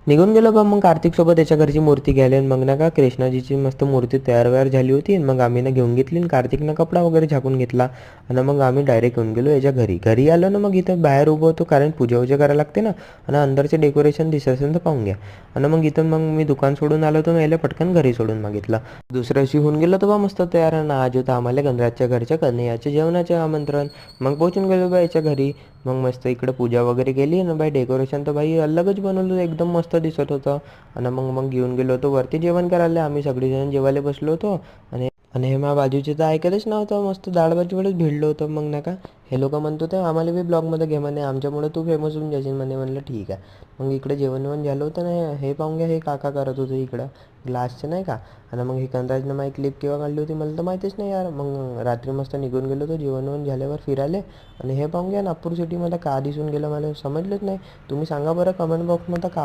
निघून गेलो बा मग कार्तिकसोबत त्याच्या घरची मूर्ती घ्यायला. आणि मग ना का कृष्णाजीची मस्त मूर्ती तयार वयार झाली होती. आणि मग आम्ही ना घेऊन घेतली आणि कार्तिकनं कपडा वगैरे झाकून घेतला. आणि मग आम्ही डायरेक्ट येऊन गेलो याच्या घरी. घरी आलो ना मग इथं बाहेर उभं होतो, कारण पूजा वूजा करायला लागते ना. आणि अंदरचे डेकोरेशन दिसत असेल तर पाहून घ्या. आणि मग इथून मग मी दुकान सोडून आलो होतो, याला पटकन घरी सोडून मागितलं. दुसऱ्या दिवशी होऊन गेलो तर बा मस्त तयार. आणि आज होतं आम्हाला गणराजच्या घरच्या कन्हैयाच्या जेवणाचे आमंत्रण. मग पोचून गेलो बा याच्या घरी. मग मस्त इकडं पूजा वगैरे केली ना बाई. डेकोरेशन तर बाई अलगच बनवलं होतं, एकदम मस्त दिसत होतं. आणि मग मग घेऊन गेलो होतो वरती जेवण करायला. आम्ही सगळेजण जेवायला बसलो होतो. आणि हे माझ्या बाजूचे तर ऐकतच नव्हतं, मस्त डाळभाजी वेळेस भिडलो होतं. मग ना का हे लोक म्हणत होते आम्हाला बी ब्लॉगमध्ये घे म्हणे, आमच्यामुळे तू फेमस होऊन जाशील म्हणे. म्हणलं ठीक आहे. मग इकडे जेवण वेवण झालं होतं ना. हे पाहून घ्या, हे काका करत होते इकडं ग्लासचं नाही का. आणि मग हे कंदाजनं माझी क्लिप केव्हा काढली होती मला तर माहितीच नाही यार. मग रात्री मस्त निघून गेलो होतो जेवण वेवण झाल्यावर फिरायला. आणि हे पाहून घ्या नागपूर सिटीमध्ये का दिसून गेलं मला समजलंच नाही. तुम्ही सांगा बरं कमेंट बॉक्समध्ये का